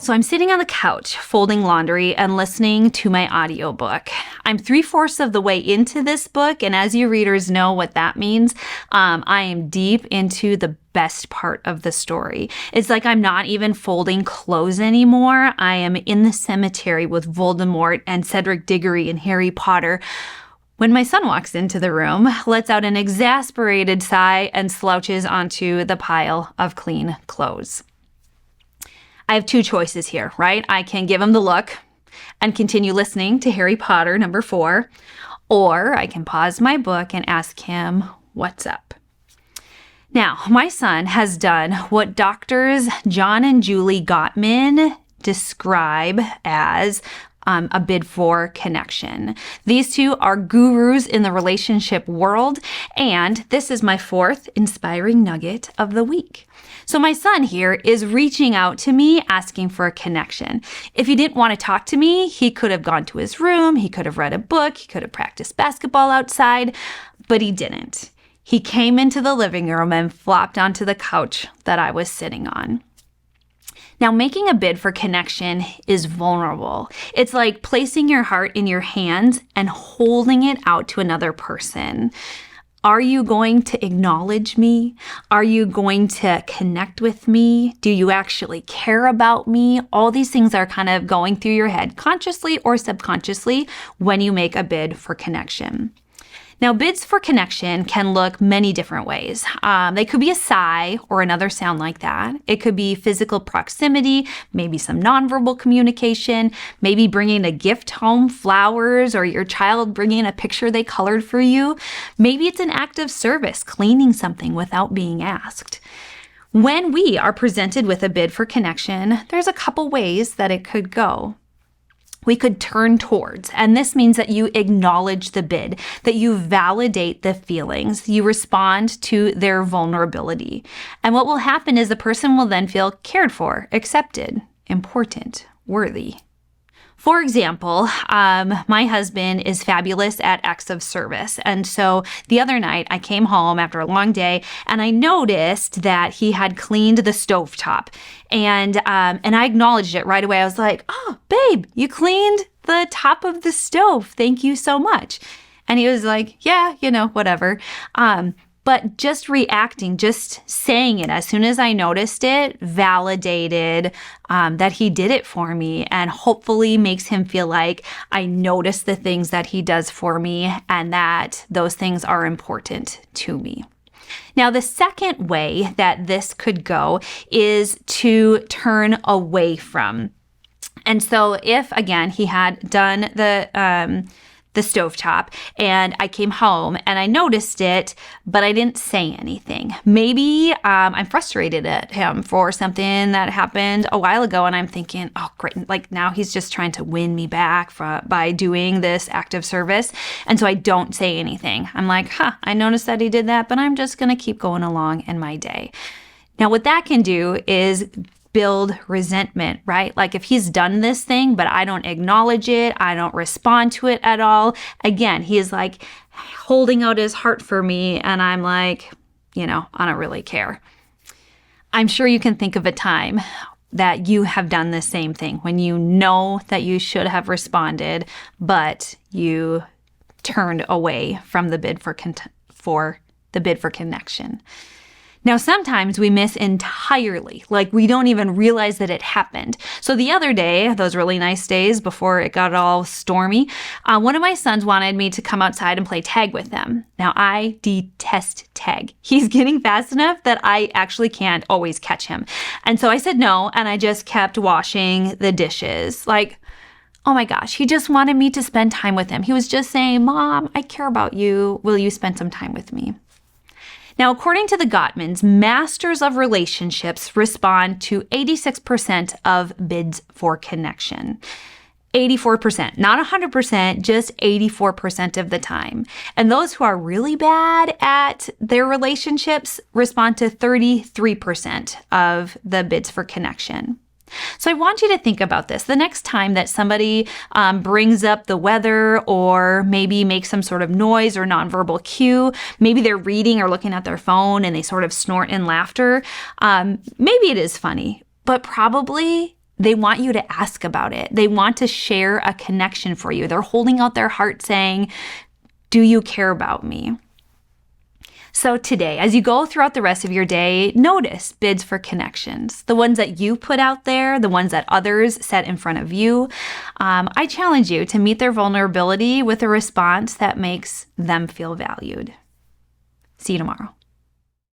So I'm sitting on the couch, folding laundry and listening to my audiobook. I'm 3/4 of the way into this book, and as you readers know what that means, I am deep into the best part of the story. It's like I'm not even folding clothes anymore. I am in the cemetery with Voldemort and Cedric Diggory and Harry Potter when my son walks into the room, lets out an exasperated sigh, and slouches onto the pile of clean clothes. I have two choices here, right? I can give him the look and continue listening to Harry Potter number 4, or I can pause my book and ask him, what's up? Now, my son has done what doctors John and Julie Gottman describe as a bid for connection. These two are gurus in the relationship world, and this is my 4th inspiring nugget of the week. So my son here is reaching out to me, asking for a connection. If he didn't want to talk to me, he could have gone to his room, he could have read a book, he could have practiced basketball outside, but he didn't. He came into the living room and flopped onto the couch that I was sitting on. Now, making a bid for connection is vulnerable. It's like placing your heart in your hands and holding it out to another person. Are you going to acknowledge me? Are you going to connect with me? Do you actually care about me? All these things are kind of going through your head consciously or subconsciously when you make a bid for connection. Now, bids for connection can look many different ways. They could be a sigh or another sound like that. It could be physical proximity, maybe some nonverbal communication, maybe bringing a gift home, flowers, or your child bringing a picture they colored for you. Maybe it's an act of service, cleaning something without being asked. When we are presented with a bid for connection, there's a couple ways that it could go. We could turn towards, and this means that you acknowledge the bid, that you validate the feelings, you respond to their vulnerability. And what will happen is the person will then feel cared for, accepted, important, worthy. For example, my husband is fabulous at acts of service. And so the other night I came home after a long day and I noticed that he had cleaned the stovetop. And I acknowledged it right away. I was like, oh, babe, you cleaned the top of the stove. Thank you so much. And he was like, yeah, whatever. But just reacting, just saying it as soon as I noticed it, validated that he did it for me and hopefully makes him feel like I notice the things that he does for me and that those things are important to me. Now, the second way that this could go is to turn away from. And so if, again, he had done the stovetop and I came home and I noticed it, but I didn't say anything. Maybe I'm frustrated at him for something that happened a while ago and I'm thinking, oh, great, like now he's just trying to win me back by doing this act of service. And so I don't say anything. I'm like, I noticed that he did that, but I'm just going to keep going along in my day. Now, what that can do is build resentment, right? Like if he's done this thing, but I don't acknowledge it, I don't respond to it at all. Again, he is like holding out his heart for me. And I'm like, I don't really care. I'm sure you can think of a time that you have done the same thing when you know that you should have responded, but you turned away from the bid for connection. Now, sometimes we miss entirely, like we don't even realize that it happened. So the other day, those really nice days before it got all stormy, one of my sons wanted me to come outside and play tag with them. Now, I detest tag. He's getting fast enough that I actually can't always catch him. And so I said no, and I just kept washing the dishes. Like, oh my gosh, he just wanted me to spend time with him. He was just saying, Mom, I care about you. Will you spend some time with me? Now, according to the Gottmans, masters of relationships respond to 86% of bids for connection. 84%, not 100%, just 84% of the time. And those who are really bad at their relationships respond to 33% of the bids for connection. So I want you to think about this. The next time that somebody brings up the weather or maybe makes some sort of noise or nonverbal cue, maybe they're reading or looking at their phone and they sort of snort in laughter, maybe it is funny, but probably They want you to ask about it. They want to share a connection for you. They're holding out their heart saying, do you care about me? So today, as you go throughout the rest of your day, notice bids for connections, the ones that you put out there, the ones that others set in front of you. I challenge you to meet their vulnerability with a response that makes them feel valued. See you tomorrow.